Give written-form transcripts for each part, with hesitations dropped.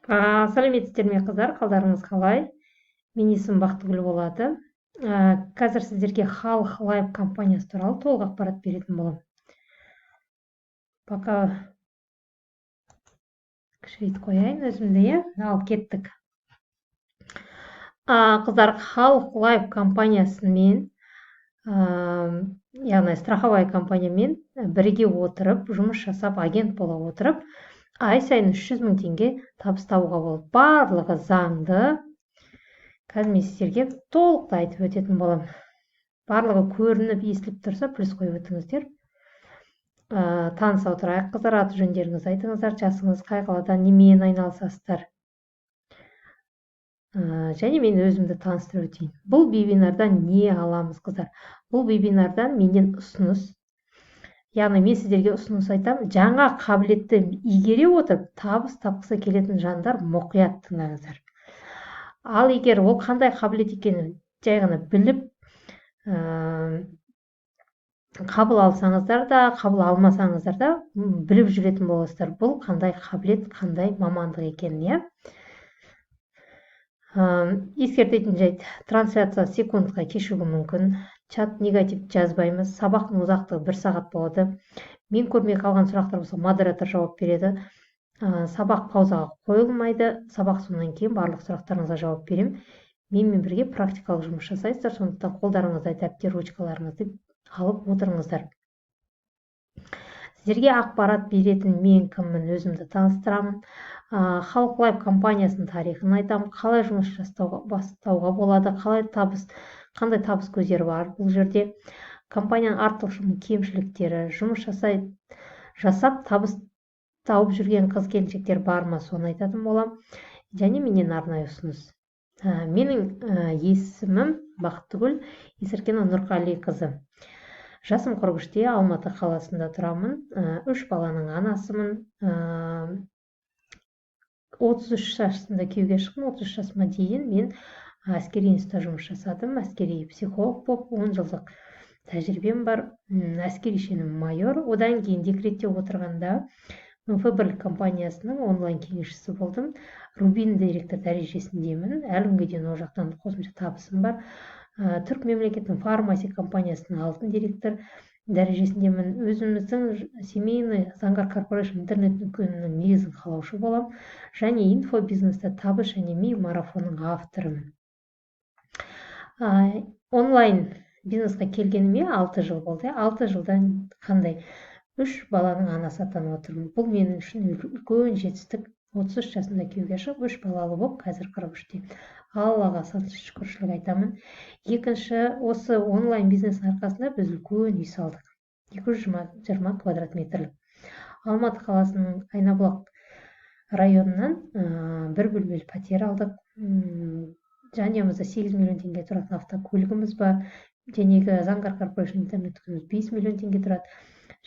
Сәлеметсіздер ме қыздар, қалдарыңыз қалай? Мен есімім Бақтыгүл болады. Қазір сіздерге Халық Лайв компаниясы туралы толық ақпарат беретін боламын. Пока кішірейтіп қояйын өзімді, ал кеттік. Қыздар, Халық Лайв компаниясымен, яғни страховая компаниямен бірге отырып, жұмыс жасап, агент бола отырып, ай сайын 300 000 теңге табыс табуға болады. Барлығы заңды. Қазір мен сіздерге толықтай айтып өтетін боламын. Барлығы көрініп, естіліп тұрса, плюс қойып өтіңіздер. Таныса отырайық. Қыздар, аты жөндеріңізді айтыңыздар, жасыңыз қай қаладан, немен айналысасыздар. Және мен өзімді таныстырып өтейін. Бұл вебинардан не аламыз, қыздар? Бұл вебинардан менен ұсыныс. Яғни мен сіздерге ұсыныс айтамын. Жаңа қабілетті игере отырып, табыс тапқысы келетін жандар мұқият тыңдаңыздар. Ал егер ол қандай қабілет екенін жай ғана біліп, қабыл алсаңыздар да, қабыл алмасаңыздар да, біліп жүретін боласыздар. Бұл қандай қабілет, қандай мамандық екенін, ескертетін жайт, трансляция секундқа кешуі мүмкін. Чат негатив жазбаймыз. Сабақтың ұзақтығы 1 сағат болады. Мен көрмей қалған сұрақтар болса, модератор жауап береді. Сабақ паузаға қойылмайды. Сабақ соңынан кейін барлық сұрақтарыңызға жауап беремін. Менімен бірге практикалық жұмыс жасайсыздар, сондықтан қолдарыңызда дәптер, ручкаларыңызды алып отырыңыздар. Сіздерге ақпарат беретін мен кіммін, өзімді таныстырамын. Халық Лайв компаниясының тарихын айтамын, қалай жұмыс бастауға болады, қандай табыс көздері бар бұл жерде. Компанияның артықшылығы, кемшіліктері, жұмыс жасап табыс тауып жүрген қыз-келіншектер бар ма, соны айтатын болам. Және менен арнайы ұсыныс. Менің есімім Бақтыгүл Есіркена Нұрқалиқызы. Жасым 43-те, Алматы қаласында тұрамын. 3 баланың анасымын. 33 жасымда күйеуге шықтым. 33 жасыма дейін мен әскери институтта жұмыс жасадым. Әскери психолог болып 10 жылдық тәжірибем бар. Әскери шенім майор. Одан кейін декретте отырғанда ФБР компаниясының онлайн кеңесшісі болдым. Рубин директор дәрежесіндемін. Әлі күнге дейін ол жақтан қосымша табысым бар. Түрік мемлекетінің фармаси компаниясының алтын директор дәрежесіндемін. Өзіміздің семейный Заңғар Корпорейшн интернет дүкенінің негізін қалаушы болам. Және инфобизнесте табыс және ми марафонның авторымын. Онлайн бизнесқа келгеніме 6 жыл болды. 6 жылдан қандай? 3 баланың анасы атанып отырмын. Бұл менің үшін үлкен жетістік. 33 жасымда күйеуге шығып, 3 балалы болып, қазір 43-те. Аллаға шүкіршілік айтамын. Екінші, осы онлайн бизнестің арқасында біз үлкен үй салдық. 220 квадрат метрлік. Алматы қаласының Айнабұлақ районынан 1 бөлмелі пәтер алдық. Жанұямызда 8 миллион теңге тұратын автокөлігіміз бар. Жәнегі Заңғар Корпорейшн интернет дүкеніміз 5 миллион теңге тұрады.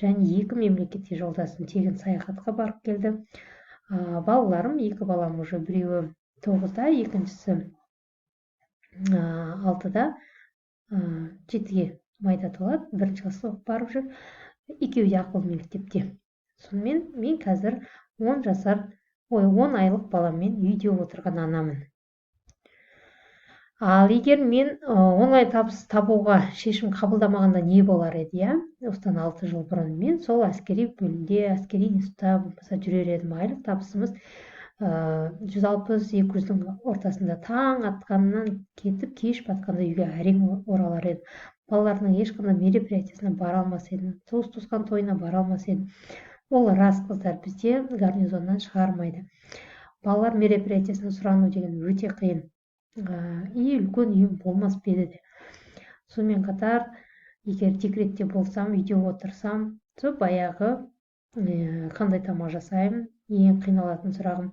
Және 2 мемлекетке жолдасым тегін саяхатқа барып келді. Балаларым, 2 балам уже, біреуі 9-да, екіншісі 6-да, 7-ге майда толады, 1-ші классқа барып жүр, екеуі де ақылы мектепте. Сонымен мен қазір 10 айлық баламмен үйде отырған анамын. Ал егер мен онлайн табыс табуға шешім қабылдамағанда не болар еді, осыдан 6 жыл бұрын мен сол әскери бөлімде, әскери институтта болмаса жүрер едім. Айлық табысымыз 160-200-дің ортасында. Таң атқаннан кетіп, кеш батқанда үйге әрең оралар едім. Балалардың ешқандай мероприятиясына бара алмас едім. Туыс-туысқан тойына бара алмас едім. Ол рас, қыздар, бізде гарнизоннан шығармайды. Балалар мероприятиясына сұрану деген өте қиын. Үлкен үйім болмас беді. Сонымен қатар, егер декретте болсам, үйде отырсам, сол баяғы қандай тамақ жасаймын, ең қиналатын сұрағым,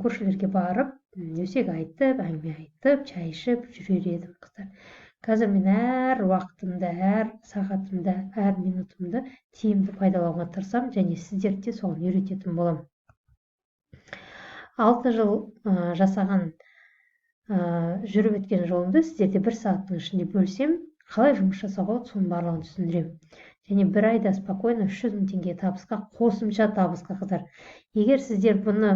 көршілерге барып, өсек айтып, әңгіме айтып, шай ішіп жүрер едім, қыздар. Қазір мен әр уақытымды, әр сағатымды, әр минутымды тиімді пайдалауға тырысам, және сіздерді де соған үйрететін болам. 6 жыл жасаған жүріп өткен жолымды сіздерде 1 сағаттың ішінде бөлсем, қалай жұмыс жасауға болады, соның барлығын түсіндіремін. Және бір айда спокойно 300 000 теңге табысқа, қосымша табысқа қыздар. Егер сіздер бұны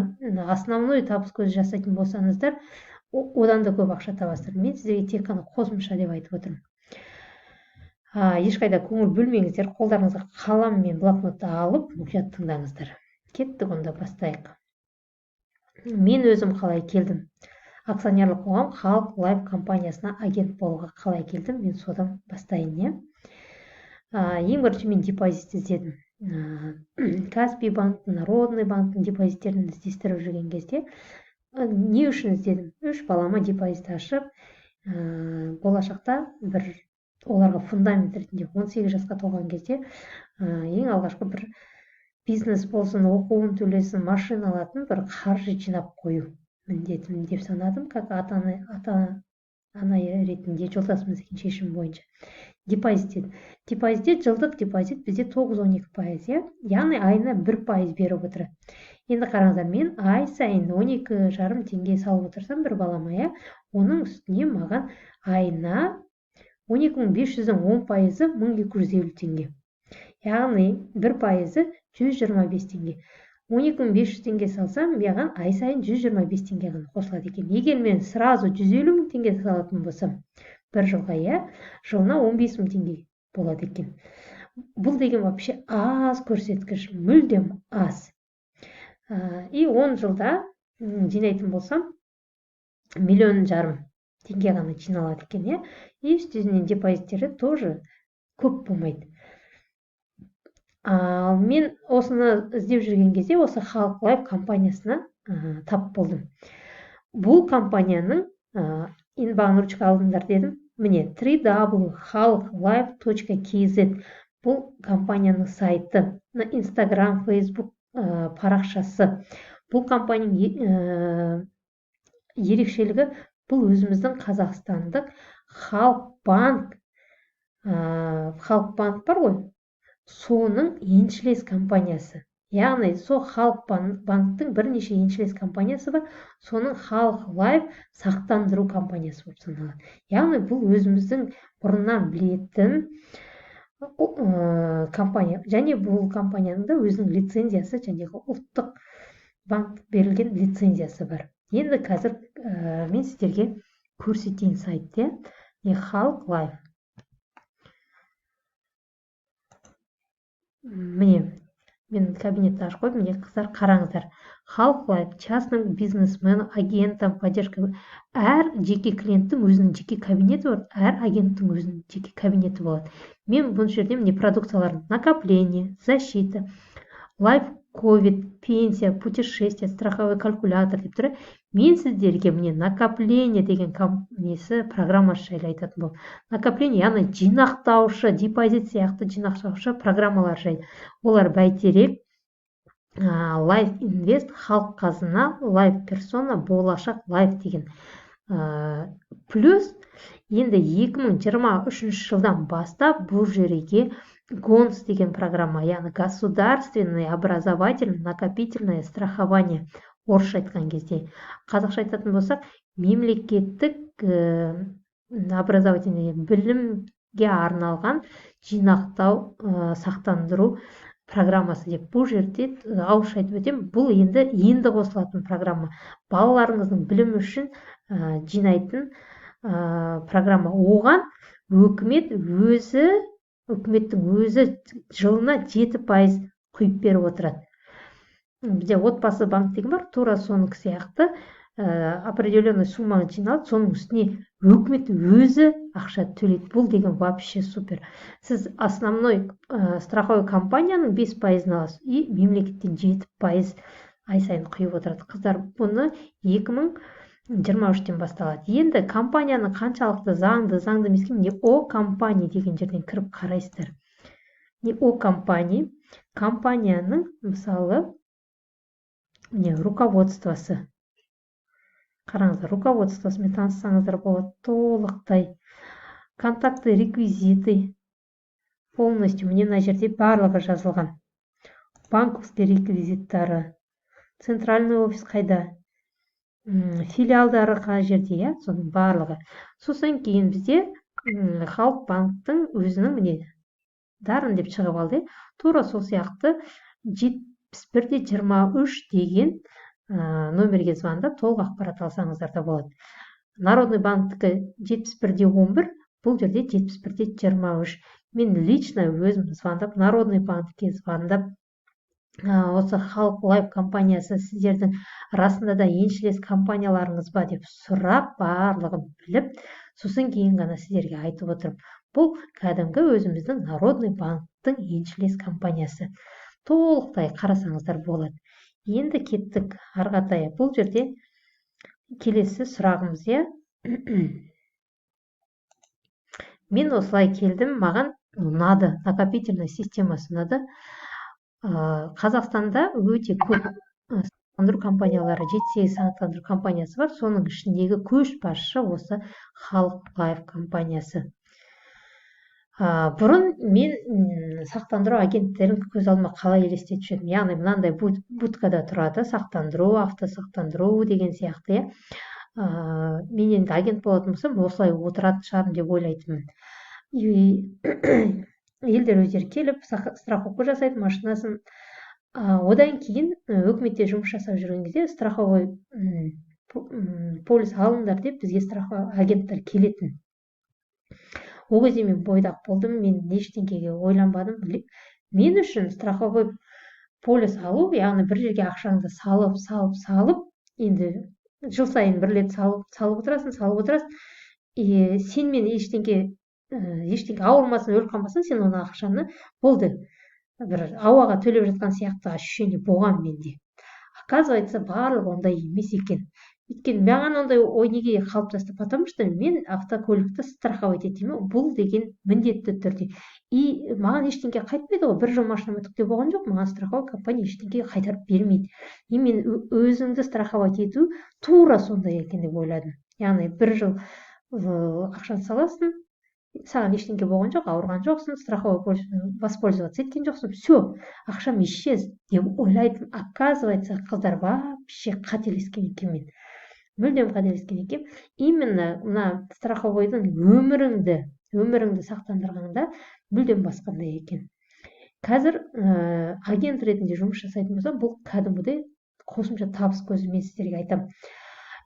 основной табыс көзі жасайтын болсаңыздар, одан да көп ақша табасыздар. Мен сіздерге тек қана қосымша деп айтып отырмын. Ешқайда көңіл бөлмеңіздер, қолдарыңызға қалам мен блокнотты алып, мұқият тыңдаңыздар. Кеттік, онда бастайық. Мен өзім қалай келдім? Акционерлік қоғам Халық Лайф компаниясына агент болуға қалай келдім? Мен содан бастайын. Ең бірінші мен депозит іздедім. Каспий банк, Народный банктың депозиттерін іздестіріп жүрген кезде не үшін іздедім? 3 балама депозит ашып, болашақта бір оларға фундамент ретінде 18 жасқа толған кезде ең алғашқы бір бизнес болсын, оқуын төлесін, машина алатын бір қаржы жинап қою міндетім деп санадым, как ата-ана ретінде жолдасымыз деген шешім бойынша. Депозит, жылдық депозит бізде 9-12%, яғни айына 1% беріп отырады. Енді қараңыздар, мен ай сайын 12,5 теңге салып отырсам бір балама, оның үстіне маған айына 12.500-дің 10%-ы 1250 теңге. Яғни 1%-ы 125 теңге. 12.500 теңге салсам, маған ай сайын 125 теңге ғана қосылады екен. Егер мен сразу 150 000 теңге салатын болсам, бір жылға, жылына 15 000 теңге болады екен. Бұл деген вообще аз көрсеткіш, мүлдем аз. И 10 жылда жинайтын болсам, 1,5 миллион теңге ғана жиналады екен. И үстінен депозиттері тоже көп болмайды. Мен осыны іздеп жүрген кезде осы Халық Лайф компаниясына тап болдым. Бұл компанияның инбаған ручка алдыңдар дедім. Міне, www.halықlife.kz бұл компанияның сайты, Instagram, Facebook парақшасы. Бұл компанияның ерекшелігі, бұл өзіміздің қазақстандық Халық банк бар ғой, соның еншілес компаниясы. Яғни, сол Халық банктың бірнеше еншілес компаниясы бар, соның Халық Лайф сақтандыру компаниясы болып саналады. Яғни, бұл өзіміздің бұрыннан білетін компания. Және бұл компанияның да өзінің лицензиясы, және ұлттық банк берілген лицензиясы бар. Енді қазір мен сіздерге көрсетейін сайтте. Халық Лайф. Міне, мен кабинетті ашып қойып, міне қыздар қараңыздар. Халық Лайф частным бизнесменом, агентом, поддержка. Әр жеке клиенттің өзінің жеке кабинеті бар, әр агенттің өзінің жеке кабинеті болады. Мен бұл жерде міне продукцияларын: накопление, защита, лайф ковид, пенсия, путешествие, страховой калькулятор деп тұр. Мен сіздерге міне накопление деген программасы жайлы айтатын бол. Накопление, яғни жинақтаушы, депозит сияқты жинақтаушы программалар жайлы. Олар бәйтерек, Лайф Инвест, Халық Қазына, Лайф Персона, Болашақ Лайф деген. Плюс енді 2023 жылдан бастап бұл жерге ГОНС деген программа, яғни государственное образовательное накопительное страхование, орысша айтқан кезде. Қазақша айтатын болсақ, мемлекеттік образовательный білімге арналған жинақтау, сақтандыру программасы деп. Бұл жерде ауызша айтып өтем, бұл енді қосылатын программа. Балаларыңыздың білім үшін жинайтын программа. Оған үкіметтің өзі жылына 7% құйып беріп отырады. Бізде отбасы банк деген бар, тура соның сияқты определенный сумманы жиналады, соның үстіне үкімет өзі ақша төлейді. Бұл деген вообще супер. Сіз основной страховой компанияның 5% аласыз, и мемлекеттен 7% ай сайын құйып отырады. Қыздар, бұны 2023-тен басталады. Енді компанияның қаншалықты заңды емес, не о компания деген жерден кіріп қарайсыздар. Не о компания, компанияның мысалы не руководствосы. Қараңыздар, руководствосымен таныссаңыздар болады, толықтай. Контакты, реквизиты полностью міне мына жерде барлығы жазылған. Банковский реквизиттары, центральный офис қайда, филиалдары қай жерде, соның барлығы. Сосын кейін бізде Халық банктің өзінің міне дарын деп шығып алды. Тура сол сияқты 71-23 деген номерге звондап толық ақпарат алсаңыздар да болады. Народный банктікі 71-11, бұл жерде 71-23. Мен лично өзім звондап, Народный банкке звондап, осы Халық Лайф компаниясы сіздердің расында да еншілес компанияларыңыз ба деп сұрап, барлығын біліп, сосын кейін ғана сіздерге айтып отырмын. Бұл кәдімгі өзіміздің Народный банктің еншілес компаниясы. Толықтай қарасаңыздар болады. Енді кеттік арғатая. Бұл жерде келесі сұрағымыз, мен осылай келдім, маған ұнады, накопительный системасы ұнады. Қазақстанда өте көп сақтандыру компаниялары, 7-8 сақтандыру компаниясы бар. Соның ішіндегі көшбасшы осы Халық Лайф компаниясы. Бұрын мен сақтандыру агенттерін көз алдыма қалай елестетіп едім. Яғни мынандай будкада тұрады, сақтандыру, автосақтандыру деген сияқты. Мен енді агент болатын болсам, осылай отыратын шығармын деп ойлайтынмын. Елдер өздері келіп, страховка жасайды машинасын. Одан кейін өкіметте жұмыс жасап жүрген кезде страховой полис алыңдар деп бізге страховой агенттер келетін. Ол кезде мен бойдақ болдым, мен ештеңеге ойланбадым. Мен үшін страховой полис алу, яғни бір жерге ақшаңды салып, енді жыл сайын бір рет салып отырасың, сен мен ештеңе ауырмасын, өліп қалмасын, сен оны ақшаны болды. Бір ауаға төлеп жатқан сияқты ощущение болған менде. Оказывается, барлығы ондай емес екен. Өйткені маған ондай ой неге қалыптасты, потому что мен автокөлікті страховать етемін, бұл деген міндетті түрде. И маған ештеңе қайтпайды ғой, бір жыл машинам өтіп болған жоқ, маған страховой компания ештеңе қайтарып бермейді. И мен өзіңді страховать ету тура сондай екен деп ойладым. Яғни бір жыл ақшаны саласың, саған ештеңе болған жоқ, ауырған жоқсың, страховой полиспен воспользоваться еткен жоқсың, все, ақшам исчез деп ойлайтын. Оказывается, қыздар вообще қателескен екен мен. Мүлдем қателескен екен. Именно мына страховойдың өміріңді сақтандырғанда мүлдем басқандай екен. Қазір агент ретінде жұмыс жасайтын болсам, бұл кәдімгідей қосымша табыс көзі, мен сіздерге айтамын.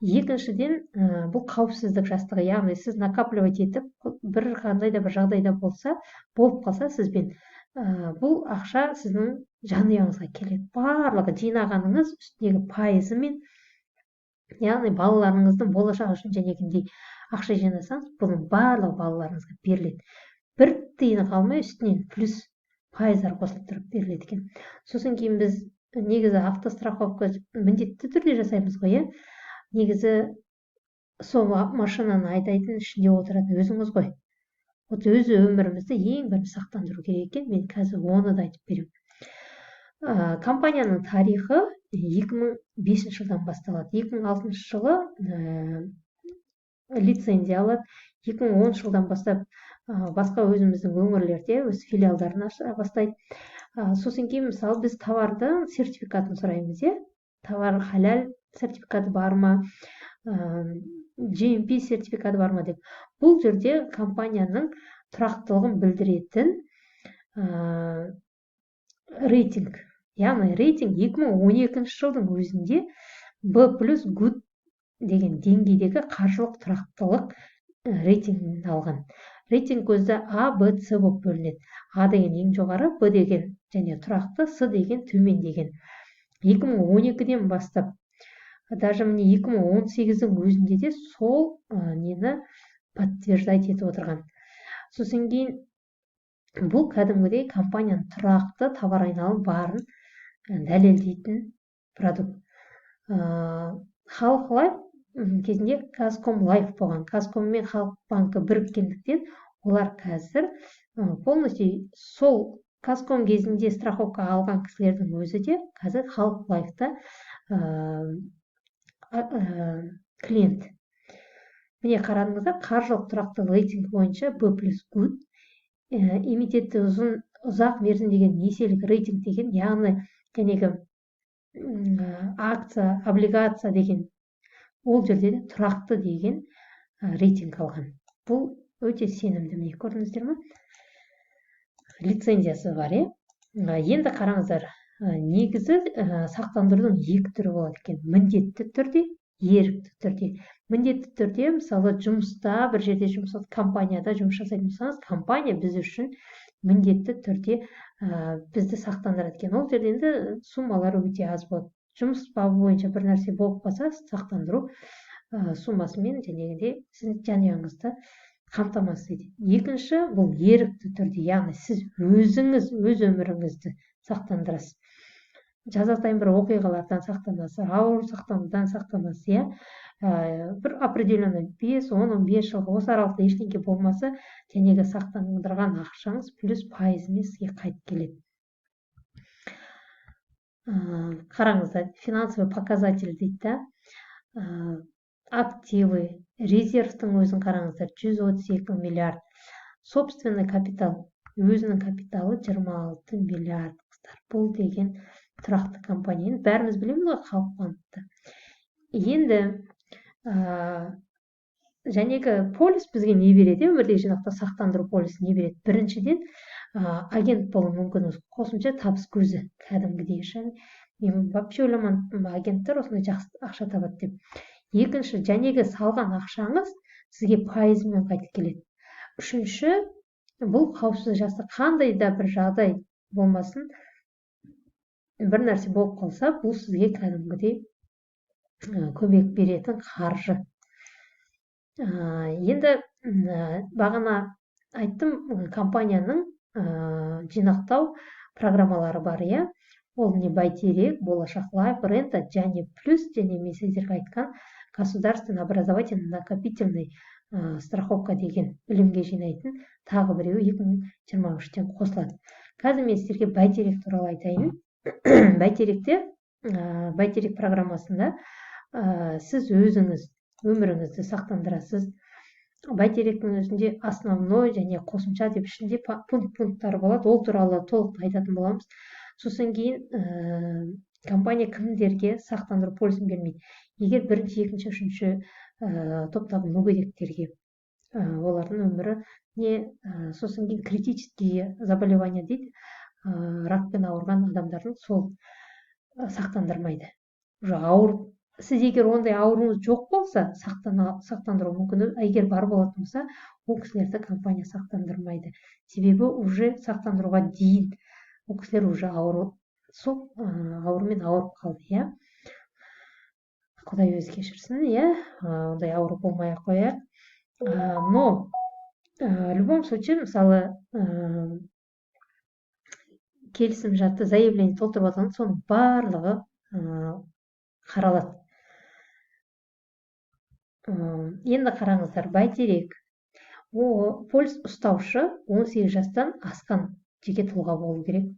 Екіншіден, бұл қауіпсіздік жастығы, яғни сіз накапливать етіп, бір қандай да бір жағдайда болып қалса сізбен, бұл ақша сіздің жанұяңызға келеді. Барлығы жинағаныңыз үстіндегі пайызымен, яғни балаларыңыздың болашағы үшін жәнегіндей ақша жинасаңыз, бұның барлығы балаларыңызға беріледі. Бір тиыны қалмай үстінен плюс пайыздар қосылып тұрып беріледі екен. Сосын кейін біз негізі автостраховка міндетті түрде жасаймыз ғой, негізі сол машинаны айдайтын ішінде отыратын өзіңіз ғой. Вот өзі өмірімізді ең бірінші сақтандыру керек екен. Мен қазір оны да айтып беремін. Компанияның тарихы 2005 жылдан басталады. 2006 жылы лицензия алады. 2010 жылдан бастап басқа өзіміздің өңірлерде өз филиалдарын аша бастайды. Сосын кейін мысалы біз товардың сертификатын сұраймыз, товар халал сертификаты бар ма, GMP сертификаты бар ма деп. Бұл жерде компанияның тұрақтылығын білдіретін рейтинг. Яғни рейтинг 2012 жылдың өзінде B+ good деген деңгейдегі қаржылық тұрақтылық рейтингін алған. Рейтинг көзді A, B, C болып бөлінеді. A деген ең жоғары, B деген және тұрақты, C деген төмен деген. 2012-ден бастап, даже міне 2018-дің өзінде де сол нені подтверждать етіп отырған. Сосын кейін бұл кәдімгідей компанияның тұрақты товар айналым барын дәлелдейтін продукт. Халық Лайф кезінде Казком Лайф болған. Казком мен Халық банкі біріккендіктен олар қазір полностью сол Казком кезінде страховка алған кісілердің өзі де қазір Халық Лайфта клиент. Міне қарадыңыздар, қаржылық тұрақты рейтинг бойынша B+ good, имитетті ұзақ мерзім деген несиелік рейтинг деген, яғни жәнегі акция, облигация деген, ол жерде де тұрақты деген рейтинг алған. Бұл өте сенімді. Міне көрдіңіздер ме? Лицензиясы бар, Енді қараңыздар, негізі сақтандырудың екі түрі болады екен. Міндетті түрде, ерікті түрде. Міндетті түрде, мысалы, жұмыста, бір жерде компанияда жұмыс жасайтын болсаңыз, компания біз үшін міндетті түрде бізді сақтандырады екен. Ол жерде енді суммалар өте аз болады. Жұмыс бабы бойынша бір нәрсе болып қалса, сақтандыру суммасымен жәнегідей сіздің жанұяңызды қамтамасыз етеді. Екінші, бұл ерікті түрде, яғни сіз өзіңіз өз өміріңізді сақтандырасыз. Жазатайым бір оқиғалардан сақтанасыз, ауыр сақтанудан сақтанасыз, бір определенный 5-10-15 жылға осы аралықта ештеңе болмаса, жәнегі сақтандырған ақшаңыз плюс пайызымен сізге қайтып келеді. Қараңыздар, финансовый показатель дейді, активы, резервтің өзін қараңыздар, 132 миллиард. Собственный капитал, өзінің капиталы 26 миллиард. Бұл деген тұрақты компания. Бәріміз білеміз ғой, халық банкті. Енді жәнегі полис бізге не береді? Өмірдегі жинақта сақтандыру полисі не береді? Біріншіден, агент болу мүмкін, қосымша табыс көзі, кәдімгідей. Мен вообще ойламадым, агенттер осындай жақсы ақша табады деп. Екінші, жәнегі салған ақшаңыз сізге пайызымен қайтып келеді. Үшінші, бұл қауіпсіз жасты, қандай да бір жағдай болмасын, бір нәрсе болып қалса, бұл сізге кәдімгідей көмек беретін қаржы. Енді бағана айттым, компанияның жинақтау программалары бар, ол не Бәйтерек, Болашақ Лайф, Рента, және плюс, және мен сіздерге айтқан государственный образовательный накопительный страховка деген білімге жинайтын тағы біреуі 2023-тен қосылады. Қазір мен сіздерге Бәйтерек туралы айтайын. Бәйтерек программасында сіз өзіңіз өміріңізді сақтандырасыз. Бәйтеректің өзінде основной және қосымша деп ішінде пункттар болады. Ол туралы толық айтатын боламыз. Сосын кейін компания кімдерге сақтандыру полисін бермейді? Егер бірінші, екінші, үшінші топтағы мүгедектерге, олардың өмірі сосын кейін критические заболевания дейді, ракпен ауырған адамдардың сол сақтандырмайды. Сіз егер ондай ауруыңыз жоқ болса, сақтандыру мүмкін, егер бар болатын болса, ол кісілерді компания сақтандырмайды. Себебі уже сақтандыруға дейін ол кісілер уже аурумен ауырып қалды, Құдай өзі кешірсін, ондай ауру болмай қояйық. Но в любом случае, мысалы, келісім шартты заявление толтырып алған, соның барлығы қаралады. Енді қараңыздар, Бәйтерек, полис ұстаушы 18 жастан асқан жеке тұлға болу керек.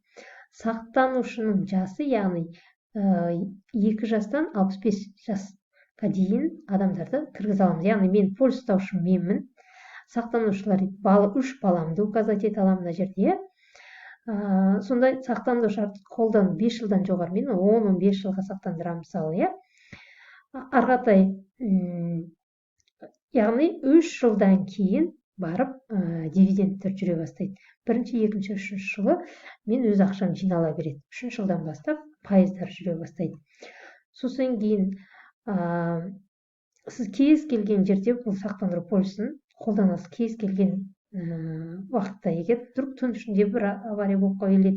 Сақтанушының жасы, яғни 2 жастан 65 жасқа дейін адамдарды кіргізе аламыз. Яғни мен полис ұстаушы менмін. Сақтанушылар 3 баламды указать ете аламын мына жерде. Сондай сақтандыру шартты қолдану 5 жылдан жоғары, мен 10-15 жылға сақтандырамын, мысалы, Арғатай, яғни 3 жылдан кейін барып дивидендтер жүре бастайды. Бірінші, екінші, үшінші жылы мен өз ақшам жинала береді. 3 жылдан бастап пайыздар жүре бастайды. Сосын кейін сіз кез келген жерде бұл сақтандыру полисін қолданасыз. Кез келген уақытта, егер түн ішінде бір авария болып қойылды,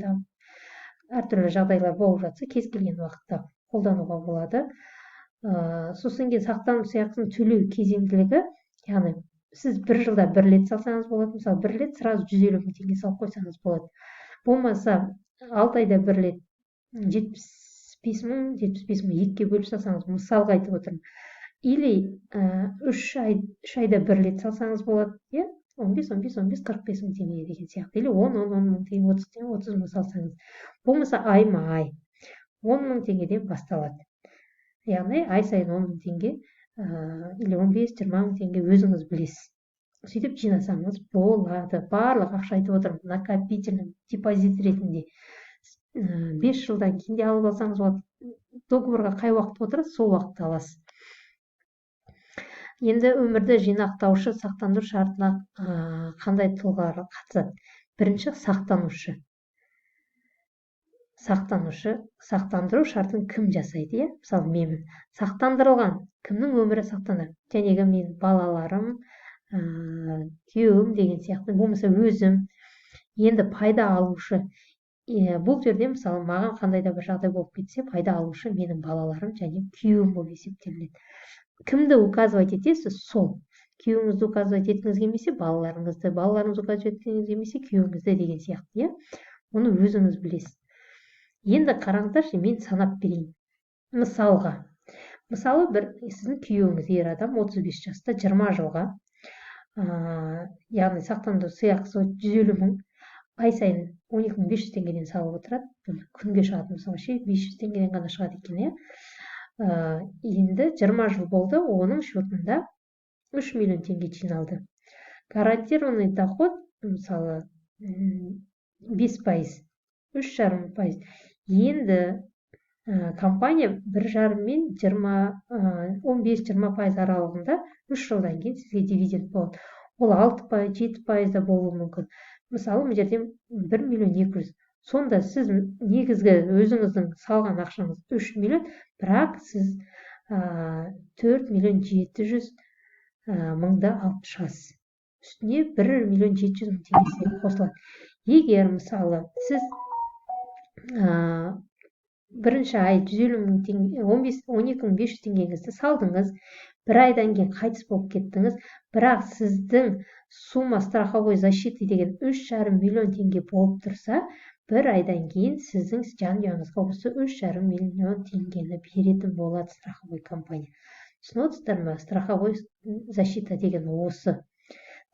әртүрлі жағдайлар болып жатса, кез келген уақытта қолдануға болады. Сосын кейін сақтандыру сыйақысын төлеу кезеңділігі, яғни сіз 1 жылда 1 рет салсаңыз болады, мысалы 1 рет сразу 150 мың теңге салып қойсаңыз болады. Болмаса 6 айда 1 рет 75 мың 2-ге бөліп салсаңыз, мысалға айтып отырмын. Или 3 айда 1 рет салсаңыз болады, 15, 45 мың теңге деген сияқты. Или 10 мың теңге, 30 мың салсаңыз. Болмаса айма-ай 10 мың теңгеден басталады. Яғни ай сайын 10 мың теңге, или 15-20 мың теңге өзіңіз білесіз. Сөйтіп жинасаңыз болады. Барлық ақша айтып отырмын, накопительный депозит ретінде. 5 жылдан кейін де алып алсаңыз болады. Договорға қай уақыт отырасыз, сол уақытта аласыз. Енді өмірді жинақтаушы сақтандыру шартына қандай тұлғалар қатысады? Бірінші, сақтанушы. Сақтандыру шартын кім жасайды? Мысалы, менмін. Сақтандырылған. Кімнің өмірі сақтанады? Жәнегі мен балаларым, күйеуім деген сияқты, болмаса өзім. Енді пайда алушы. Бұл жерде мысалы маған қандай да бір жағдай болып кетсе, пайда алушы менің балаларым және күйеуім болып есептелінеді. Кімді указывать етесіз? Сол. Күйеуіңізді указывать еткіңіз келмесе, балаларыңызды, балаларыңызды указывать еткіңіз келмесе, күйеуіңізді деген сияқты, оны өзіңіз білесіз. Енді қараңыздаршы, мен санап берейін. Мысалы, бір сіздің күйеуіңіз ер адам 35 жаста 20 жылға, яғни сақтандыру сыйақысы 150 мың, ай сайын 12.500 теңгеден салып отырады. Күнге шығатын мысалы 500 теңгеден ғана шығады екен, енді 20 жыл болды, оның счетында 3 миллион теңге жиналды. Гарантированный доход, мысалы, 5%, 3,5%. Енді компания 1,5 мен 15-20% аралығында 3 жылдан кейін сізге дивиденд болады. Ол 6%, 7% да болуы мүмкін. Мысалы, бұл жерде 1 миллион 200. Сонда сіз негізгі өзіңіздің салған ақшаңыз 3 миллион, бірақ сіз 4 миллион 700 мыңды алып шығасыз. Үстіне 1 миллион 700 мың теңгесі қосылады. Егер мысалы сіз бірінші ай 150 мың теңге, 12.500 теңгеңізді салдыңыз, бір айдан кейін қайтыс болып кеттіңіз, бірақ сіздің сумма страховой защиты деген 3,5 миллион теңге болып тұрса, бір айдан кейін сіздің жанұяңызға осы 3,5 миллион теңгені беретін болады страховой компания. Түсініп отырсыздар ма? Страховой защита деген осы.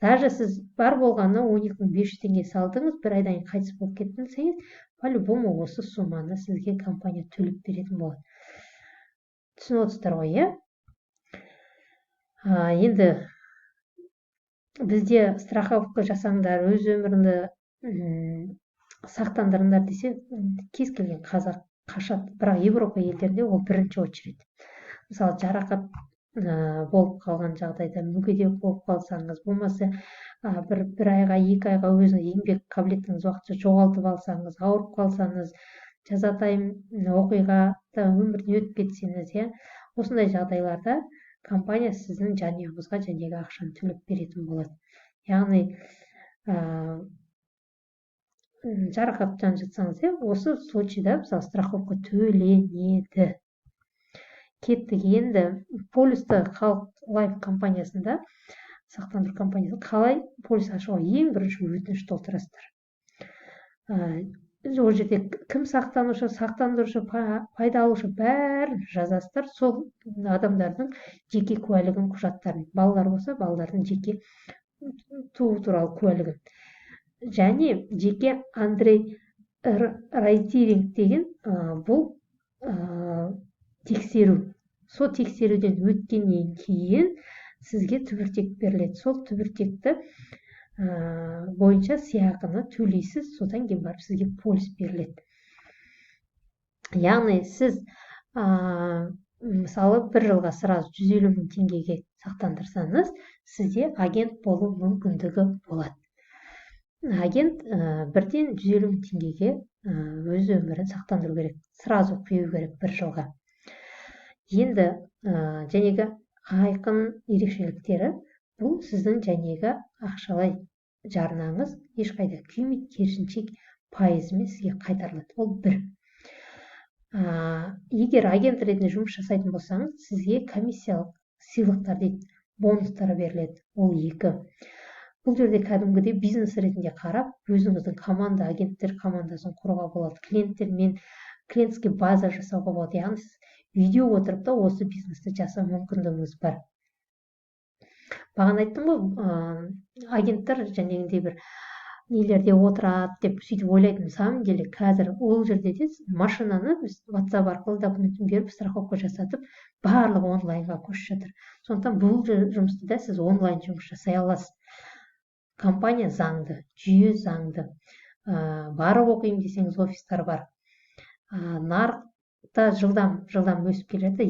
Даже сіз бар болғаны 12.500 теңге салдыңыз, бір айдан кейін қайтыс болып кеттіңіз, по-любому осы сумманы сізге компания төлеп беретін болады. Түсініп отырсыздар ғой, енді бізде страховка жасаңдар, өз өміріңді сақтандырыңдар десе, кез келген қазақ қашады. Бірақ Европа елдерінде ол бірінші очередь. Мысалы, жарақат болып қалған жағдайда, мүгедек болып қалсаңыз, болмаса бір айға, 2 айға өзіңіз еңбек қабілетіңіз уақытша жоғалтып алсаңыз, ауырып қалсаңыз, жазатайым оқиғада өмірден өтіп кетсеңіз, осындай жағдайларда компания сіздің жанұяңызға жәнегі ақшаны төлеп беретін болады. Яғни жарақаттан жатсаңыз, осы случайда мысалы страховка төленеді. Кеттік, енді полисті халық лайф компаниясында, сақтандыру компаниясында қалай полис ашуға ең бірінші өтініш толтырасыздар. Ол жерде кім сақтанушы, сақтандырушы, пайда алушы бәрін жазасыздар. Сол адамдардың жеке куәлігін, құжаттарын, балалар болса, балалардың жеке туу туралы куәлігін. Және жеке Андрей Райтиринг деген бұл тексеру. Сол тексеруден өткеннен кейін сізге түбіртек беріледі. Сол түбіртекті бойынша сыйақыны төлейсіз, содан кейін барып сізге полис беріледі. Яғни сіз мысалы бір жылға сразу 150 мың теңгеге сақтандырсаңыз, сізде агент болу мүмкіндігі болады. Агент бірден 150 мың теңгеге өз өмірін сақтандыру керек. Сразу құю керек бір жылға. Енді жәнегі айқын ерекшеліктері, бұл сіздің жәнегі ақшалай жарнаңыз ешқайда күймейді, керісінше пайызымен сізге қайтарылады. Ол бір. Егер агент ретінде жұмыс жасайтын болсаңыз, сізге комиссиялық сыйлықтар дейді, бонустар беріледі. Ол 2. Бұл жерде кәдімгідей бизнес ретінде қарап, өзіңіздің команда, агенттер командасын құруға болады. Клиенттермен клиентский база жасауға болады. Яғни видео отырып та осы бизнесті жасау мүмкіндігіңіз бар. Бағана айттым ғой, агенттер жәнегіндей бір нелерде отырады деп сөйтіп ойлайтын. Самом деле қазір ол жерде де машинаны WhatsApp арқылы документін беріп, страховка жасатып, барлығы онлайнға көшіп жатыр. Сондықтан бұл жұмысты да сіз онлайн жұмыс жасай аласыз. Компания заңды, жүйе заңды. Барып оқимын десеңіз, офистар бар. Нарықта жылдам өсіп келеді.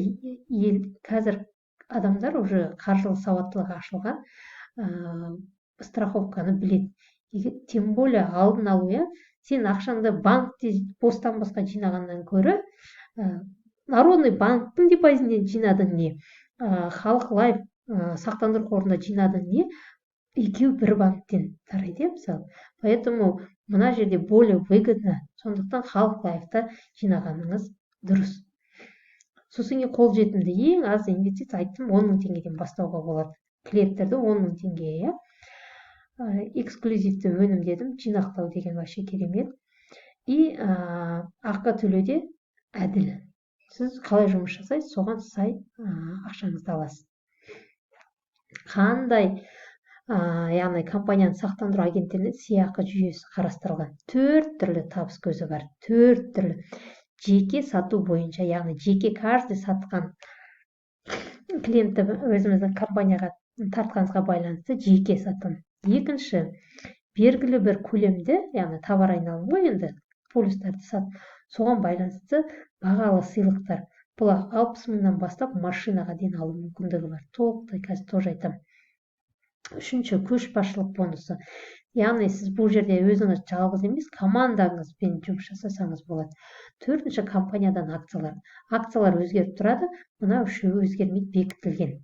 Қазір адамдар уже қаржылық сауаттылығы ашылған, страховканы біледі. Тем более алдын алу, сен ақшаңды банкте бостан босқа жинағаннан көрі, Народный банктың депозитінен жинадың не, Халық Лайф сақтандыру қорында жинадың не, екеуі бір банктен тарайды, мысалы. Поэтому мына жерде более выгодно, сондықтан Халық Лайфта жинағаныңыз дұрыс. Сосын қолжетімді ең аз инвестиция айттым 10 000 теңгеден бастауға болады. Клиенттерді 10 000 теңге, эксклюзивті өнім дедім, жинақтау деген вообще керемет. И ақы төлеуде әділ. Сіз қалай жұмыс жасайсыз, соған сай ақшаңызды аласыз. Қандай яғни компанияның сақтандыру агенттеріне сыйақы жүйесі қарастырылған. 4 түрлі табыс көзі бар. 4 түрлі. Жеке сату бойынша, яғни жеке каждый сатқан клиентті өзіміздің компанияға тартқаныңызға байланысты жеке сатым. Екінші, белгілі бір көлемді, яғни товар айналымы ғой, енді полюстарды сат, соған байланысты бағалы сыйлықтар. Бұл 60 000-нан бастап машинаға дейін алу мүмкіндігі бар. Толықтай қазір тоже айтамын. Үшінші, көшбасшылық бонусы. Яғни сіз бұл жерде өзіңіз жалғыз емес, командаңызбен жұмыс жасасаңыз болады. Төртінші, компаниядан акциялар. Акциялар өзгеріп тұрады, мына үшеуі өзгермейді, бекітілген.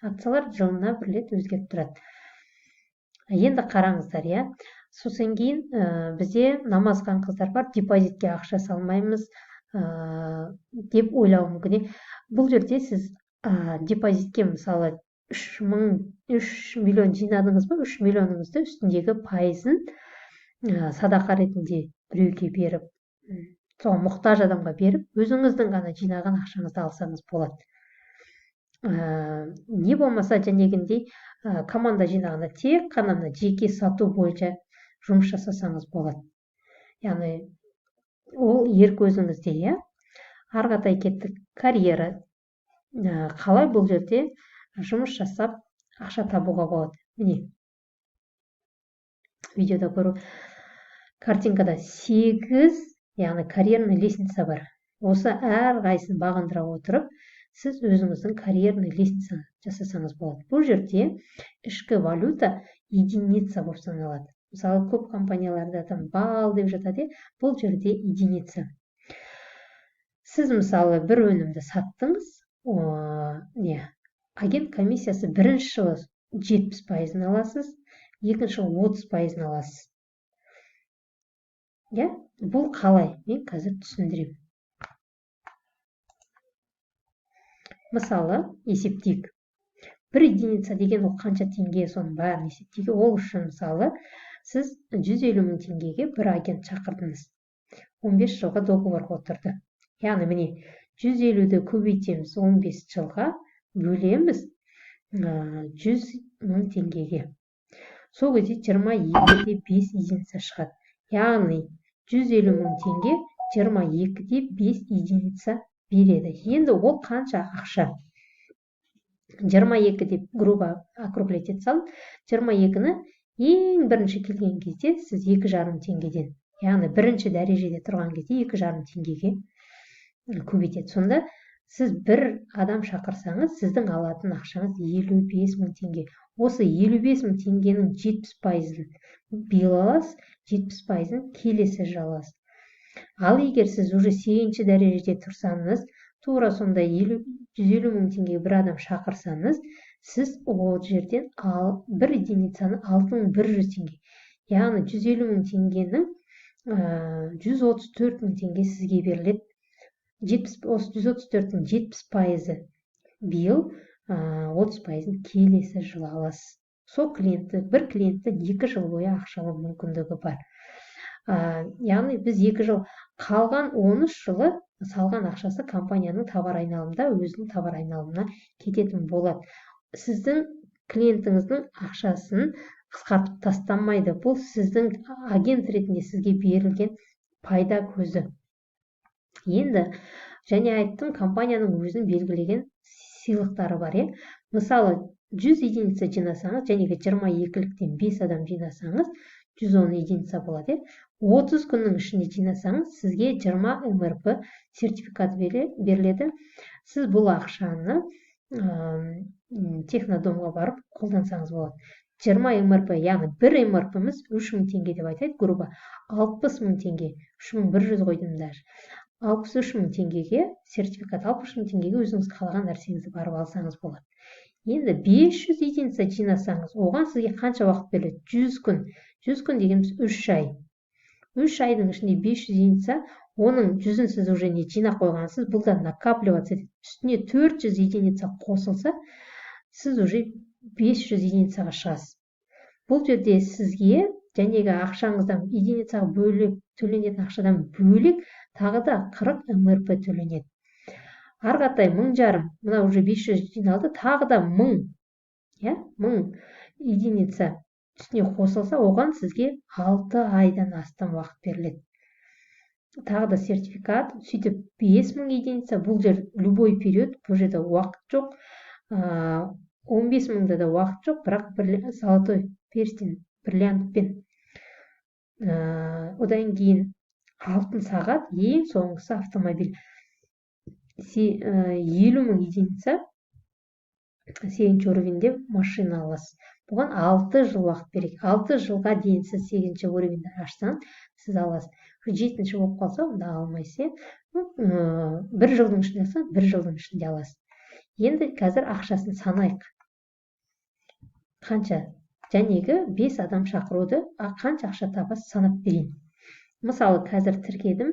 Акциялар жылына бір рет өзгеріп тұрады. Енді қараңыздар, сосын кейін бізде намазған қыздар бар, депозитке ақша салмаймыз деп ойлауы мүмкін. Бұл жерде сіз депозитке мысалы 3 миллион жинадыңыз ба, 3 миллионыңызды үстіндегі пайызын садақа ретінде біреуге беріп, соған мұқтаж адамға беріп, өзіңіздің ғана жинаған ақшаңызды алсаңыз болады. Не болмаса жәнегіндей команда жинағында тек қана жеке сату бойынша жұмыс жасасаңыз болады. Яғни ол ерік өзіңізде, арғатай кеттік, карьера. Қалай бұл жерде жұмыс жасап ақша табуға болады. Міне, видеода көру картинкада 8, яғни карьерный лестница бар. Осы әр қайсысын бағындыра отырып, сіз өзіңіздің карьерный лестница жасасаңыз болады. Бұл жерде ішкі валюта единица болып саналады. Мысалы, көп компанияларда балл деп жатады, бұл жерде единица. Сіз мысалы бір өнімді саттыңыз, агент комиссиясы бірінші жылы 70% аласыз, екінші жылы 30% аласыз. Бұл қалай? Мен қазір түсіндірем. Мысалы, есептейік. Бір единица деген ол қанша теңге, соның бәрін есептейік. Ол үшін мысалы, сіз 150 000 теңгеге бір агент шақырдыңыз. 15 жылға договорға отырды. Яғни міне 150-ді көбейтеміз, 15 жылға бөлеміз 100 000 теңгеге. Сол кезде 22-де 5 единица шығады. Яғни 150 000 теңге 22-де 5 единица береді. Енді ол қанша ақша? 22 деп грубо округлять етсам, 22-ні ең бірінші келген кезде сіз 2,5 теңгеден, яғни бірінші дәрежеде тұрған кезде 2,5 теңгеге көбейтеді. Сонда сіз бір адам шақырсаңыз, сіздің алатын ақшаңыз 55 000 теңге. Осы 55 000 теңгенің 70%-ын биыл аласыз, 70%-ын келесі жылы аласыз. Ал егер сіз уже 8-ші дәрежеде тұрсаңыз, тура сонда 150 000 теңге бір адам шақырсаңыз, сіз ол жерден бір единицаны 6100 теңге. Яғни 150 000 теңгенің 134 000 теңге сізге беріледі. 134-дің 70%-ы биыл, 30%-ын келесі жылы аласыз. Сол бір клиентті 2 жыл бойы ақшалау мүмкіндігі бар. Яғни біз 2 жыл, қалған 13 жылы салған ақшасы компанияның товар айналымында өзінің товар айналымына кететін болады. Сіздің клиентіңіздің ақшасын қысқартып тастамайды. Бұл сіздің агент ретінде сізге берілген пайда көзі. Енді, және айттым, компанияның өзінің белгілеген сыйлықтары бар. Мысалы, 100 единица жинасаңыз, жәнегі 22-ліктен 5 адам жинасаңыз, 110 единица болады. 30 күннің ішінде жинасаңыз, сізге 20 МРП сертификат беріледі. Сіз бұл ақшаны технодомға барып қолдансаңыз болады. 20 МРП, яғни 1 МРП-міз 3000 теңге деп айтайық, грубо 60.000 теңге, 3100 қойдым даже. 63.000 теңгеге сертификат, 63.000 теңгеге өзіңіз қалаған нәрсеңізді барып алсаңыз болады. Енді 500 единица жинасаңыз, оған сізге қанша уақыт беріледі? 100 күн. 100 күн дегеніміз 3 ай. 3 айдың ішінде 500 единица, оның 100-ін сіз уже не жинап қойғансыз, бұл да накапливаться етеді. Үстіне 400 единица қосылса, сіз уже 500 единицаға шығасыз. Бұл жерде сізге жәнегі ақшаңыздан единицаға бөлек төленетін ақшадан бөлек тағы да 40 МРП төленеді. Арғатай 1000 мына уже 500 жиналды, тағы да 1000, 1000 единица үстіне қосылса, оған сізге 6 айдан астам уақыт беріледі. Тағы да сертификат, сөйтіп 5000 единица, бұл жер любой период, бұл жерде уақыт жоқ, 15.000-да да уақыт жоқ, бірақ золотой перстень, бриллиантпен. Одан кейін алтын сағат, ең соңғысы автомобиль. 50.000 единица, 8 уровеньде машина аласыз. Бұған 6 жыл уақыт берек. 6 жылға дейін сіз 8 уровеньді ашсаңыз, сіз аласыз. 7 болып қалса, онда алмайсыз. 1 жылдың ішінде алсаң, 1 жылдың ішінде аласыз. Енді қазір ақшасын санайық. Қанша? Жәнегі 5 адам шақыруды, қанша ақша табасыз санап берейін. Мысалы, қазір тіркедім.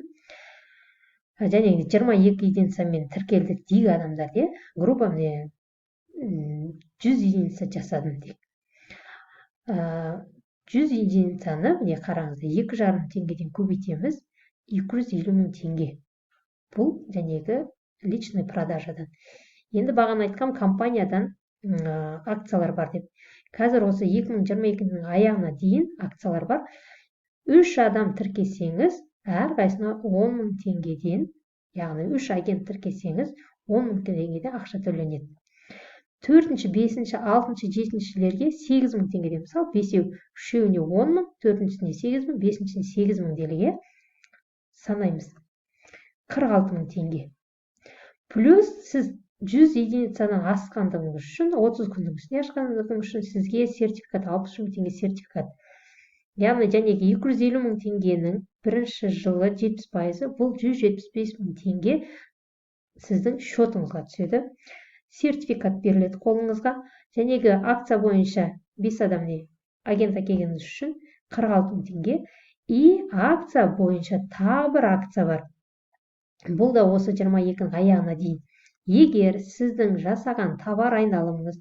Жәнегі 22 единицамен тіркелді дейік адамдар, грубо 100 единица жасадым дейік. 100 единицаны, қараңызды, 2,5 теңгеден көбейтеміз, 250.000 теңге. Бұл жәнегі личный продажадан. Енді бағана айтқам компаниядан акциялар бар деп. Қазір осы 2022-ның аяғына дейін акциялар бар. 3 адам тіркесеңіз, әрқайсына 10.000 теңгеден, яғни 3 агент тіркесеңіз, 10.000 теңгеден ақша төленеді. 4-ші, 5-ші, 6-ші, 7-шілерге 8.000 теңгеден, мысалы, 5-еу, 3-еуіне 10.000, 4-шісіне 8.000, 5-шісіне 8.000 деліге санаймыз. 46.000 теңге. Плюс сіз 100 единицадан асқандығыңыз үшін, 30 күннің үстіне ашқандығыңыз үшін сізге сертификат, 60.000 теңге сертификат. Яғни жәнегі 250.000 теңгенің бірінші жылы 70%, бұл 175.000 теңге сіздің шотыңызға түседі. Сертификат беріледі қолыңызға. Жәнегі акция бойынша 5 адамне агент әкелгеніңіз үшін 46.000 теңге. И акция бойынша тағы бір акция бар. Бұл да осы 22-ның аяғына дейін. Егер сіздің жасаған товар айналымыңыз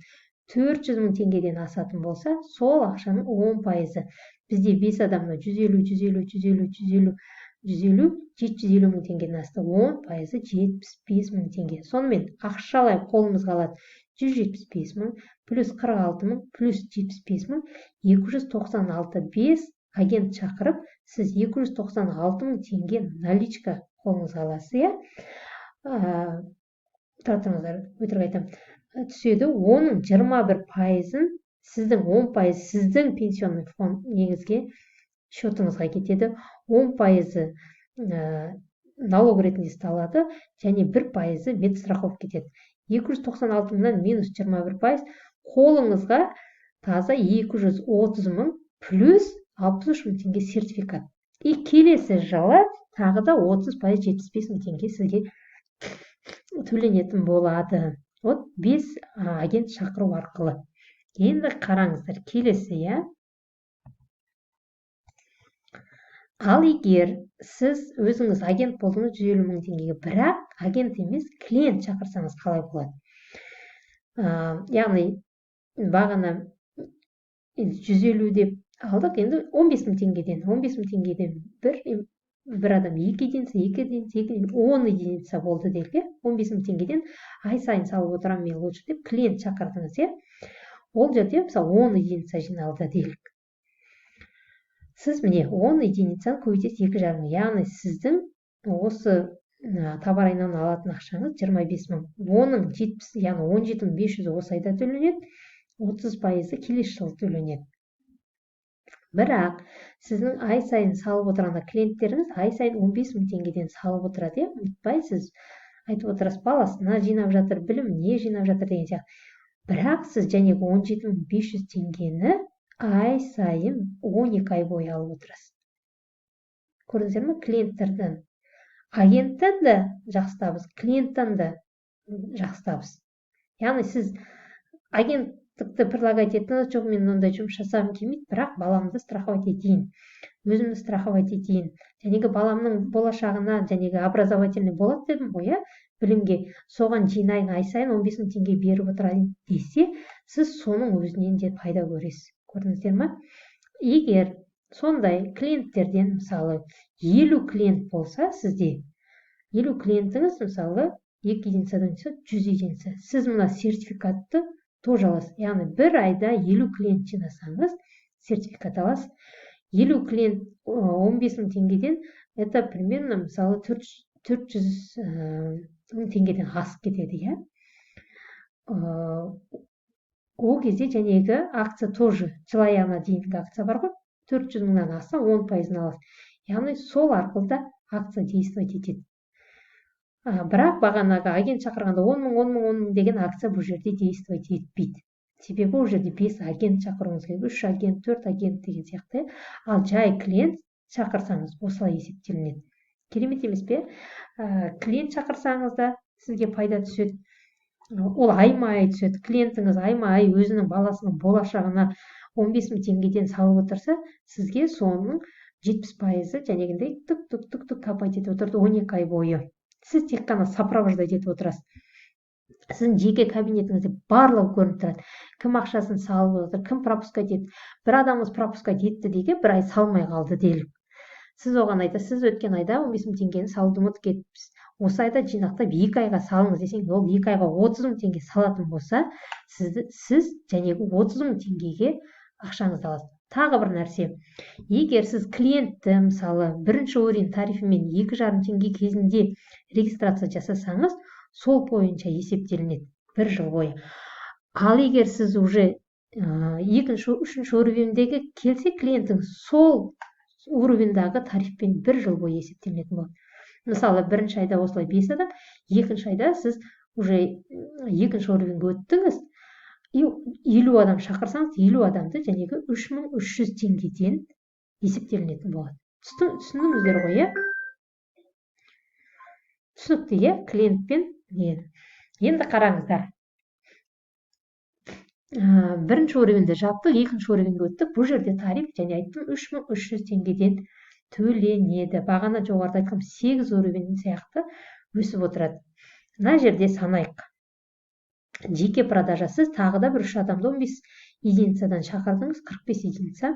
400.000 теңгеден асатын болса, сол ақшаның 10%. Бізде 5 адамда 150.000 теңгеден асты. 10%, 75.000 теңге. Сонымен ақшалай қолымызға алады 175.000, плюс 46.000, плюс 75.000, 296. 5 агент шақырып, сіз 296.000 теңге наличка қолыңызға аласыз, Тұратыңыздар, өтірік айтам. Түседі, оның 21%-ын, сіздің 10% сіздің пенсионный фонд негізге шотыңызға кетеді. 10% налог ретінде сталады, және 1% медстраховка кетеді. 296.000-нан минус 21%, қолыңызға таза 230.000 плюс 63.000 теңге сертификат. И келесі жылы тағы да 30%, 75.000 теңге сізге төленетін болады. 5 агент шақыру арқылы. Енді қараңыздар, келесі, Ал егер сіз өзіңіз агент болдыңыз 150.000 теңгеге, бірақ агент емес, клиент шақырсаңыз қалай болады? Яғни, бағана 150 деп алдық, енді 15.000 теңгеден, 15.000 теңгеден бір адам 2 единица, 10 единица болды делге, 15.000 теңгеден ай сайын салып отырам мен лучше деп клиент шақырдыңыз, Ол жерде, мысалы, 10 единица жиналды делік. Сіз міне 10 единицаны көбейтесіз 2,5, яғни сіздің осы товар айналымнан алатын ақшаңыз 25.000. Оның 70, яғни 17.500 осы айда төленеді, 30% келесі жылы төленеді. Бірақ сіздің ай сайын салып отырған клиенттеріңіз ай сайын 15.000 теңгеден салып отырады, ұмытпайсыз. айтып отырасыз, баласына жинап жатыр, біліміне жинап жатыр деген сияқты. Бірақ сіз жәнегі 17.500 теңгені ай сайын 12 ай бойы алып отырасыз. Көрдіңіздер ме? Клиенттерден. Агенттен де жақсы табыс, клиенттен де жақсы табыс. Яғни сіз агенттікті предлагать еттіңіз, жоқ мен ондай жұмыс жасағым келмейді, бірақ баламды страховать етейін, өзімді страховать етейін, жәнегі баламның болашағына жәнегі образовательный болады дедім ғой, иә, білімге, соған жинайын, ай сайын 15.000 теңге беріп отырайын десе, сіз соның өзінен де пайда көресіз. Көрдіңіздер ме? Егер сондай клиенттерден мысалы 50 клиент болса сізде, 50 клиентіңіз мысалы 2 единицадан 100 единица. Сіз мына сертификатты тоже аласыз. Яғни бір айда 50 клиент жинасаңыз сертификат аласыз. 50 клиент 15.000 теңгеден, это примерно мысалы 400 мың теңгеден асып кетеді, иә. Ол кезде жәнегі акция тоже жыл аяғына дейінгі акция бар ғой, 400 мыңнан асса 10% аласыз. Яғни сол арқылы да акция действовать етеді. Бірақ бағанағы агент шақырғанда 10 мың деген акция бұл жерде действовать етпейді. Себебі ол жерде 5 агент шақыруыңыз керек, 3 агент, 4 агент деген сияқты. Ал жай клиент шақырсаңыз осылай есептелінеді. Керемет емес пе? Клиент шақырсаңыз да сізге пайда түседі. Ол айма-ай түседі. Клиентіңіз айма-ай өзінің баласының болашағына 15.000 теңгеден салып отырса, сізге соның 70% жәнегіндей түк копать етіп отырды 12 ай бойы. Сіз тек қана сопровождать етіп отырасыз. Сіздің жеке кабинетіңізде барлығы көрініп тұрады. Кім ақшасын салып отыр, кім пропускать етті. Бір адамыңыз пропускать етті деге, бір ай салмай қалды делік. Сіз оған айтасыз, сіз өткен айда 15.000 теңгені салуды ұмытып кетіпсіз. Осы айда жинақтап 2 айға салыңыз десең, ол 2 айға 30.000 теңге салатын болса, сіз жәнегі 30.000 теңгеге ақшаңызды аласыз. Тағы бір нәрсе, егер сіз клиентті мысалы бірінші уровень тарифімен 2,5 теңге кезінде регистрация жасасаңыз, сол бойынша есептелінеді бір жыл бойы. Ал егер сіз уже екінші, үшінші уровендегі келсе, клиентіңіз сол уровендағы тарифпен бір жыл бойы есептелінетін болады. Мысалы, бірінші айда осылай 5 адам, екінші айда сіз уже екінші уровенге өттіңіз, 50 адам шақырсаңыз, 50 адамды жәнегі 3300 теңгеден есептелінетін болады. Түсіндіңіздер ғой, иә? Түсінікті, иә? Клиентпен енді қараңыздар. Бірінші уровенде жаптық, екінші уровенге өттік. Бұл жерде тариф, және айттым, 3300 теңгеден төленеді. Бағана жоғарыда айтқам 8 уровень сияқты өсіп отырады. Мына жерде санайық. Жеке продажасыз тағы да бір 3 адамды 15 единицадан шақырдыңыз, 45 единица.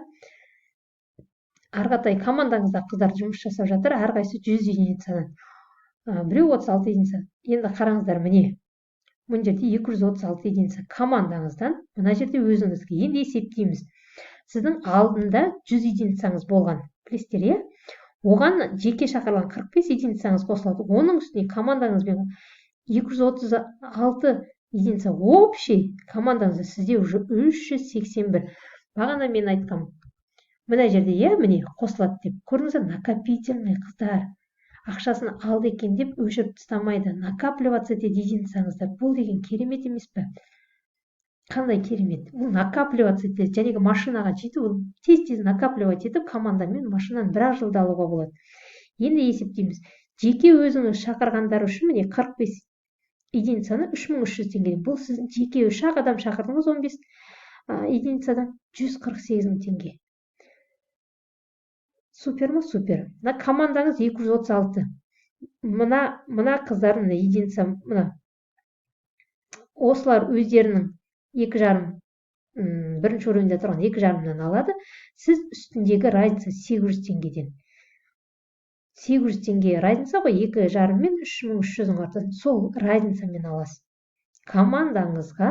Арғатай командаңызда қыздар жұмыс жасап жатыр, әрқайсысы 100 единицадан. Біреу 36 единица. Енді қараңыздар, міне. Мұн жерде 236 единица командаңыздан, мына жерде өзіңізге. Енді есептейміз. Сіздің алдында 100 единицаңыз болған. Білесіздер, е? Оған жеке шақырылған 45 единицаңыз қосылады. Оның үстіне командаңызбен 236 единица общий командаңызда сізде уже 381. Бағана мен айтқам. Мына жерде, е, міне қосылады деп. Көрдіңіздер, накопительный қыздар. Ақшасын алды екен деп өшіріп тастамайды. Накапливаться етеді единицаңыздар. Бұл деген керемет емес пе? Қандай керемет? Бұл накапливаться етеді. Жәнегі машинаға жетіп, ол тез-тез накапливать етіп, командамен машинаны бір жылда алуға болады. Енді есептейміз. Жеке өзіңіз шақырғандар үшін міне 45 единицаны 3300 теңгеден. Бұл сіздің жеке 3 адам шақырдыңыз 15 единицадан 148 мың теңге. Супер ма? Супер. Мына командаңыз 236. Мына қыздардың единица, мына осылар өздерінің 2,5 бірінші уровенде тұрған 2,5-нан алады. Сіз үстіндегі разница 800 теңгеден. 800 теңге разница ғой, 2,5 мен 3300-ның ортасын. Сол разницамен аласыз. Командаңызға,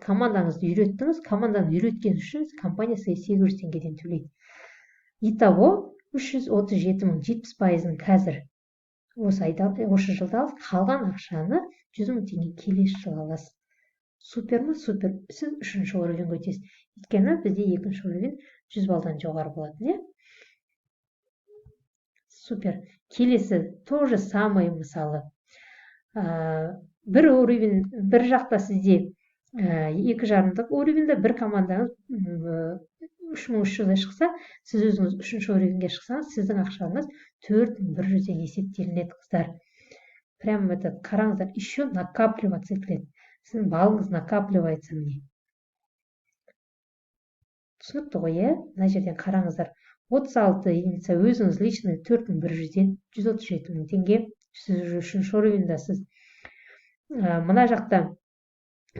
командаңызды үйреттіңіз, команданы үйреткен үшін компания 800 теңгеден төлейді. Итого 337 мың 70%-ның қазір осы жылда алып, қалған ақшаны 100 мың теңге келесі жыл аласыз. Супер ма? Супер. Сіз 3-ші уровенге өтесіз. Өйткені бізде 2-ші уровень 100 балдан жоғары болады, не? Супер. Келесі, тоже самый мысалы. бір уровень, бір жақта сізде 2,5 уровеньде бір командаңыз 3,300 шықса, сіз өзіңіз 3-ші уровеньге шықсаңыз, сіздің ақшаңыз 4,100 есептелінеді, қыздар. Прям қараңыздар, еще накапливаться етіледі. Сіздің балыңыз накапливается міне. Түсінікті ғой, мына жерден қараңыздар. 36 единица өзіңіз личный 4,100-ден 137 мың теңге. Сіз 3-ші уровеньдасыз. Мына жақта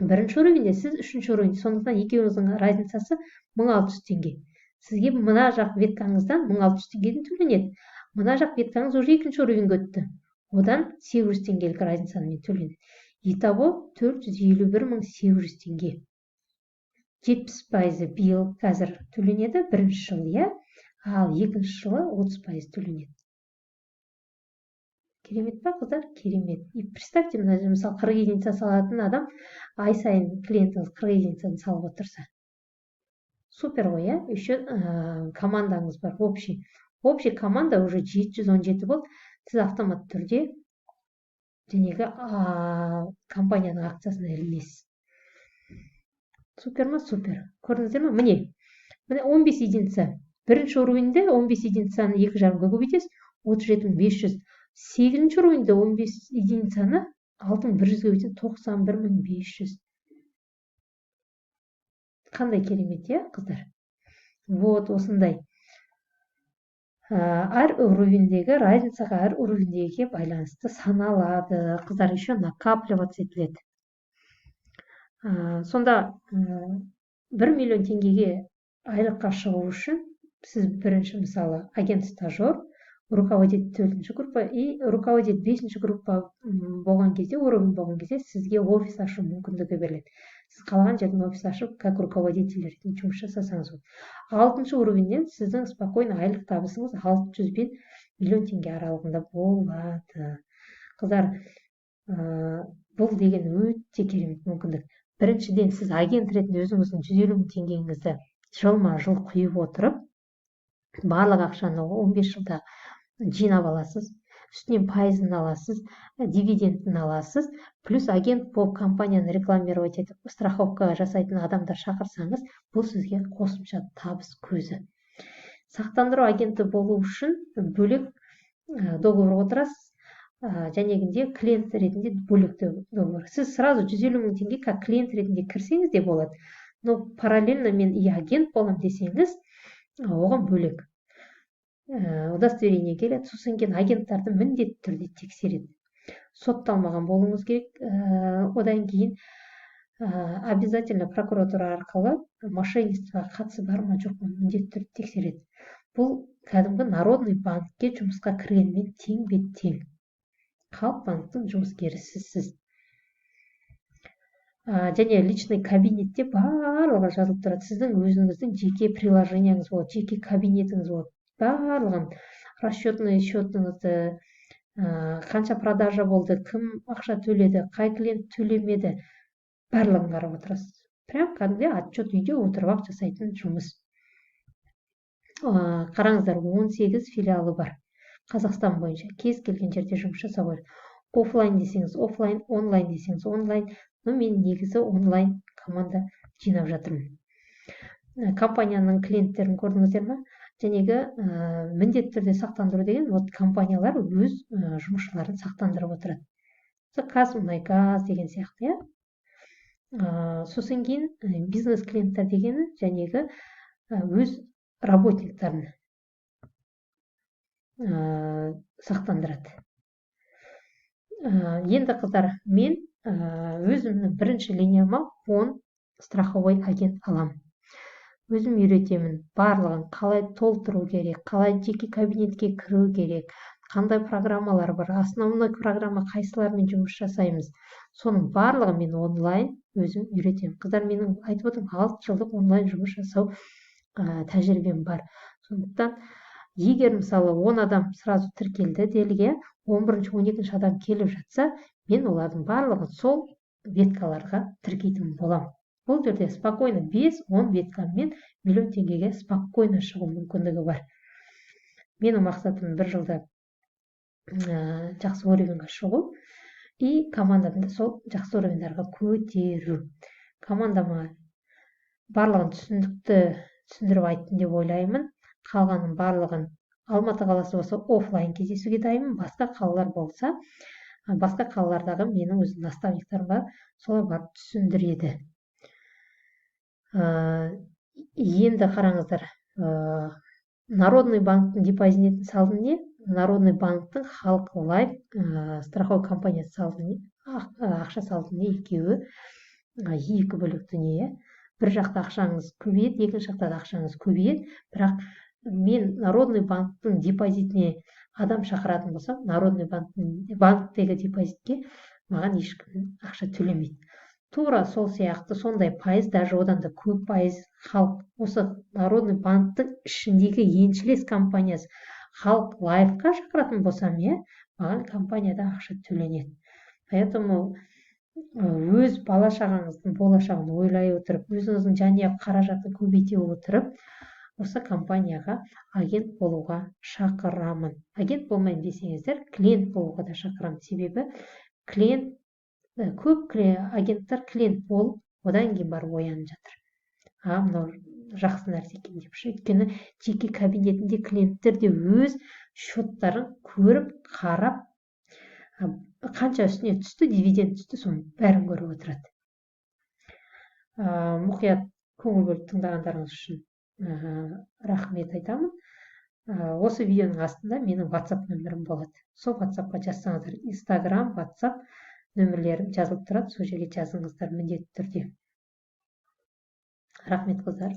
1-ші уровеньде, сіз 3-ші уровеньде. Сондықтан екеуіңіздің разницасы 1600 теңге. Сізге мына жақ веткаңыздан 1600 теңгеден төленеді. Мына жақ веткаңыз уже 2-ші уровеньге өтті. Одан 800 теңгелік разницамен төленеді. Итого 451.800 теңге. 70% биыл қазір төленеді, 1-ші жылы, ал 2-ші жылы 30% төленеді. Керемет па, қыздар? Керемет. И представьте, мысалы 40 единица салатын адам ай сайын клиентіңіз 40 единицаны салып отырса. Супер ғой, Еще командаңыз бар, общий. Общий команда уже 717 болды. Сіз автомат түрде денеге компанияның акциясына ілінесіз. Супер ма? Супер. Көрдіңіздер ме? Міне 15 единица. 1-ші уровеньде 15 единицаны 2,5-ға көбейтесіз, 37.500. 8-ші уровеньде 15 единицаны 6.100-ге көбейтесіз, 91.500. Қандай керемет, қыздар? Вот, осындай. Әр уровеньдегі разницаға, әр уровеньдегі байланысты саналады. Қыздар, еще накапливаться етіледі. Сонда 1 миллион теңгеге айлыққа шығу үшін сіз бірінші, мысалы, агент-стажер, руководитель 4-ші группа и руководитель 5-ші группа болған кезде, уровень болған кезде сізге офис ашу мүмкіндігі беріледі. Сіз қалаған жерден офис ашып, как руководитель ретінде жұмыс жасасаңыз болады. 6-ші уровеньден сіздің спокойно айлық табысыңыз 600 бен миллион теңге аралығында болады. Қыздар, бұл деген өте керемет мүмкіндік. Біріншіден, сіз агент ретінде өзіңіздің 150 мың теңгеңізді жылма-жыл құйып отырып, барлық ақшаны 15 жылда жинап аласыз, үстінен пайызын аласыз, дивидендін аласыз, плюс агент болып компанияны рекламировать етіп, страховка жасайтын адамдар шақырсаңыз, бұл сізге қосымша табыс көзі. Сақтандыру агенті болу үшін бөлек договор отырасыз, жәнегінде клиент ретінде бөлек договор. Сіз сразу 150 мың теңге как клиент ретінде кірсеңіз де болады, но параллельно мен и агент болам десеңіз, оған бөлек удостоверение келеді. Сосын кейін агенттарды міндетті түрде тексереді. Сотталмаған болуыңыз керек. Одан кейін обязательно прокуратура арқылы мошенничествоға қатысы бар ма жоқ па міндетті түрде тексереді. Бұл кәдімгі народный банкке жұмысқа кіргенмен тең бе тең. Халық банктың жұмыскерісіз сіз. Және личный кабинетте барлығы жазылып тұрады. Сіздің өзіңіздің жеке приложенияңыз болады, жеке кабинетіңіз болады. Барлығын, расчетный счетыңызды, қанша продажа болды, кім ақша төледі, қай клиент төлемеді, барлығын қарап отырасыз. Прям кәдімгі отчет үйде отырып жасайтын жұмыс. Қараңыздар, 18 филиалы бар. Қазақстан бойынша кез келген жерде жұмыс жасауға. Офлайн десеңіз офлайн, онлайн десеңіз онлайн. Но мен негізі онлайн команда жинап жатырмын. Компанияның клиенттерін көрдіңіздер ме? Жәнегі міндетті түрде сақтандыру деген, компаниялар өз жұмысшыларын сақтандырып отырады. Қазмұнайгаз деген сияқты, Сосын кейін бизнес клиенттер дегені жәнегі өз работниктарын сақтандырады. Енді қыздар, мен өзімнің бірінші линияма 10 страховой агент алам. Өзім үйретемін, барлығын қалай толтыру керек, қалай жеке кабинетке кіру керек, қандай программалар бар, основной программа қайсылармен жұмыс жасаймыз. Соның барлығы мен онлайн өзім үйретемін. Қыздар, менің айтып отырмын, 6 жылдық онлайн жұмыс жасау тәжірибем бар. Сондықтан, егер мысалы 10 адам сразу тіркелді деліге, 11-12 адам келіп жатса, мен олардың барлығын сол веткаларға тіркейтін болам. Бұл жерде спокойно 5-10 веткамен миллион теңгеге спокойно шығу мүмкіндігі бар. Менің мақсатым бір жылда жақсы уровеньге шығу. и команданы сол жақсы уровеньдарға көтеру. Командама барлығын түсіндіріп айттым деп ойлаймын. Қалғанын барлығын Алматы қаласы болса офлайн кездесуге дайынмын. Басқа қалалар болса, басқа қалалардағы менің өзім наставниктарым бар, солар барып түсіндіреді. Енді қараңыздар, Народный банктың депозитін салдым не? Народный банктың Халық Лайф страховой компаниясы салдым не? Ақша салдым не? Екеуі екі бөлек дүние. Бір жақта ақшаңыз көбейеді, екінші жақта ақшаңыз көбейеді. Бірақ мен Народный банктың депозитіне адам шақыратын болсам, Народный банктегі депозитке маған ешкім ақша төлемейді. Тура сол сияқты сондай пайыз, даже одан да көп пайыз халық осы Народный банктың ішіндегі еншілес компаниясы Халық Лайфқа шақыратын болсам, маған компанияда ақша төленеді. Поэтому өз бала шағаңыздың болашағын ойлай отырып, өзіңіздің жанұя қаражатын көбейте отырып, осы компанияға агент болуға шақырамын. Агент болмайын десеңіздер, клиент болуға да шақырамын. Себебі клиент көп агенттер клиент болып, одан кейін барып оянып жатыр. Мынау жақсы нәрсе екен деп. Өйткені жеке кабинетінде клиенттер де өз счеттарын көріп, қарап, қанша үстіне түсті, дивиденд түсті, соның бәрін көріп отырады. Мұқият көңіл бөліп тыңдағандарыңыз үшін рахмет айтамын. Осы видеоның астында менің WhatsApp нөмірім болады. Сол WhatsAppқа жазсаңыздар, Instagram, WhatsApp нөмірлерім жазылып тұрады. Сол жерге жазыңыздар міндетті түрде. Рахмет қыздар.